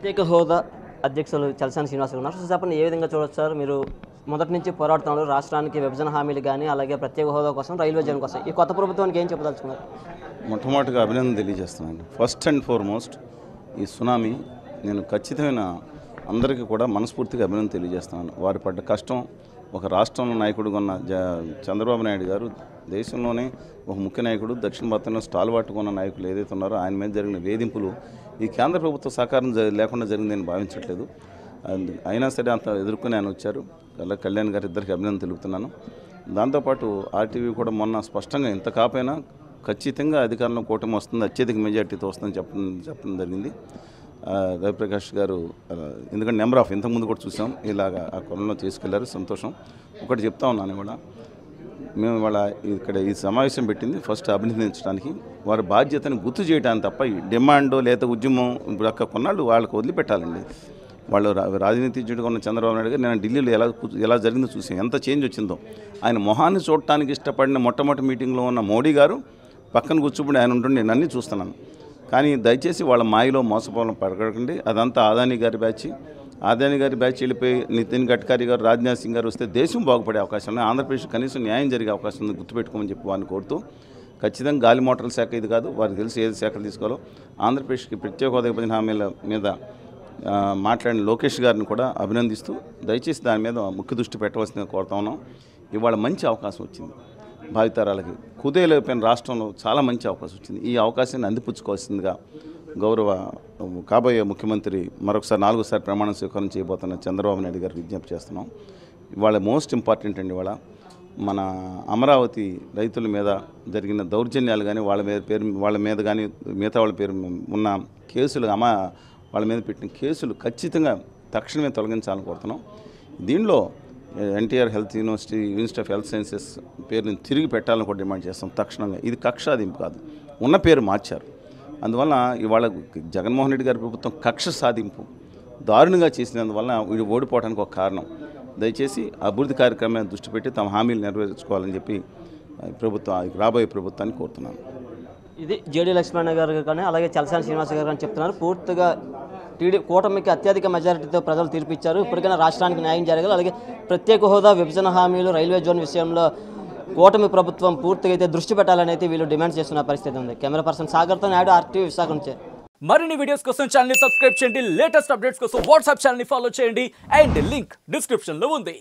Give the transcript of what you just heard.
ప్రత్యేక హోదా అధ్యక్షులు చలసాని శ్రీనివాస్ గారు ఉన్నారు. సో చెప్పండి, ఏ విధంగా చూడొచ్చు సార్? మీరు మొదటి నుంచి పోరాడుతున్నారు రాష్ట్రానికి విభజన హామీలు కానీ, అలాగే ప్రత్యేక హోదా కోసం, రైల్వే జోన్ కోసం. ఈ కొత్త ప్రభుత్వానికి ఏం చెప్పదలుచుకున్నారు? మొట్టమొదటిగా అభినందన తెలియజేస్తున్నాను. ఫస్ట్ అండ్ ఫార్మోస్ట్ ఈ సునామీ నేను ఖచ్చితమైన అందరికీ కూడా మనస్ఫూర్తిగా అభినందన తెలియజేస్తున్నాను. వారి పడ్డ కష్టం, ఒక రాష్ట్రంలో నాయకుడుగా ఉన్న చంద్రబాబు నాయుడు గారు దేశంలోనే ఒక ముఖ్య నాయకుడు, దక్షిణ భారతంలో స్టాల్వార్ట్గా ఉన్న నాయకులు ఏదైతే ఉన్నారో ఆయన మీద జరిగిన వేధింపులు ఈ కేంద్ర ప్రభుత్వ సహకారం లేకుండా జరిగిందని భావించట్లేదు. అయినా సరే అంత ఎదుర్కొని ఆయన వచ్చారు. కళ్యాణ్ గారు ఇద్దరికి అభినందన తెలుపుతున్నాను. దాంతోపాటు ఆర్టీవీ కూడా మొన్న స్పష్టంగా ఇంత కాపైనా ఖచ్చితంగా అధికారంలో కూటమి వస్తుంది, అత్యధిక మెజార్టీతో వస్తుందని చెప్పడం జరిగింది. రవిప్రకాష్ గారు ఎందుకంటే నెంబర్ ఆఫ్ ఇంతకుముందు కూడా చూసాం, ఇలాగా ఆ కొలంలో తీసుకెళ్లారు. సంతోషం. ఒకటి చెప్తా ఉన్నాను, ఇవాళ మేము ఇవాళ ఇక్కడ ఈ సమావేశం పెట్టింది ఫస్ట్ అభినందించడానికి, వారి బాధ్యతను గుర్తు చేయడానికి తప్ప ఈ డిమాండ్ లేదా ఉద్యమం ఇప్పుడు అక్కడ కొన్నాళ్ళు వాళ్ళకు వదిలిపెట్టాలండి. వాళ్ళు రాజనీతిజ్ఞుడిగా ఉన్న చంద్రబాబు నాయుడు గారు నేను ఢిల్లీలో ఎలా జరిగిందో చూసాం, ఎంత చేంజ్ వచ్చిందో. ఆయన మొహాన్ని చూడటానికి ఇష్టపడిన మొట్టమొదటి మీటింగ్లో ఉన్న మోడీ గారు పక్కన కూర్చోబడి ఆయన ఉంటుండే నేను అన్నీ చూస్తున్నాను. కానీ దయచేసి వాళ్ళ మాయలో మోసపోవడం పడకండి. అదంతా అదానీ గారి బ్యాచ్ వెళ్ళిపోయి నితిన్ గడ్కరీ గారు, రాజ్నాథ్ సింగ్ గారు వస్తే దేశం బాగుపడే అవకాశం ఉంది. ఆంధ్రప్రదేశ్ కనీసం న్యాయం జరిగే అవకాశం ఉంది, గుర్తుపెట్టుకోమని చెప్పి వారిని కోరుతూ, ఖచ్చితంగా గాలి మోటార్ల శాఖ ఇది కాదు, వారికి తెలిసి ఏది శాఖలు తీసుకోవాలో. ఆంధ్రప్రదేశ్కి ప్రత్యేక హోదా విభజన హామీల మీద మాట్లాడిన లోకేష్ గారిని కూడా అభినందిస్తూ దయచేసి దాని మీద ముఖ్య దృష్టి పెట్టవలసిందిగా కోరుతా ఉన్నాం. ఇవాళ మంచి అవకాశం వచ్చింది భావితరాలకి. కుదేలైపోయిన రాష్ట్రంలో చాలా మంచి అవకాశం వచ్చింది. ఈ అవకాశాన్ని అందిపుచ్చుకోవాల్సిందిగా గౌరవ కాబోయే ముఖ్యమంత్రి మరొకసారి 4వ ప్రమాణ స్వీకారం చేయబోతున్న చంద్రబాబు నాయుడు గారు విజ్ఞప్తి చేస్తున్నాం. ఇవాళ మోస్ట్ ఇంపార్టెంట్ అండి, ఇవాళ మన అమరావతి రైతుల మీద జరిగిన దౌర్జన్యాలు కానీ, వాళ్ళ మీద కానీ మిగతా వాళ్ళ పేరు ఉన్న కేసులు, వాళ్ళ మీద పెట్టిన కేసులు ఖచ్చితంగా తక్షణమే తొలగించాలని కోరుతున్నాం. దీనిలో NTR health university of health sciences పేరుని తిరిగి పెట్టాలని కూడా డిమాండ్ చేస్తాం తక్షణంగా. ఇది కక్షాదింపు కాదు, ఉన్న పేరు మార్చారు. అందువల్ల ఇవాళ జగన్మోహన్ రెడ్డి గారి ప్రభుత్వం కక్ష సాధింపు దారుణంగా చేసినందువల్ల వీడు ఓడిపోవడానికి ఒక కారణం. దయచేసి అభివృద్ధి కార్యక్రమాన్ని దృష్టి పెట్టి తమ హామీలు నెరవేర్చుకోవాలని చెప్పి రాబోయే ప్రభుత్వాన్ని కోరుతున్నాను. ఇది జేడీ లక్ష్మణ గారు కానీ, అలాగే చలసాని శ్రీనివాస్ గారు కానీ చెప్తున్నారు. పూర్తిగా కూటమికి అత్యధిక మెజారిటీతో ప్రజలు తీర్పిచ్చారు. ఇప్పటికైనా రాష్ట్రానికి న్యాయం జరగాలి. అలాగే ప్రత్యేక హోదా, విభజన హామీలు, రైల్వే జోన్ విషయంలో కూటమి ప్రభుత్వం పూర్తిగా అయితే దృష్టి పెట్టాలని అయితే వీళ్ళు డిమాండ్ చేస్తున్న పరిస్థితి ఉంది. కెమెరా పర్సన్ సాగర్తో నాయుడు, ఆర్టీవీ విశాఖ నుంచి. మరిన్ని వీడియోస్ కోసం ఛానల్ ని సబ్స్క్రైబ్ చేయండి. లేటెస్ట్ అప్డేట్స్ కోసం వాట్సాప్ ఛానల్ ని ఫాలో చేయండి. అండ్ లింక్ డిస్క్రిప్షన్ లో ఉంది.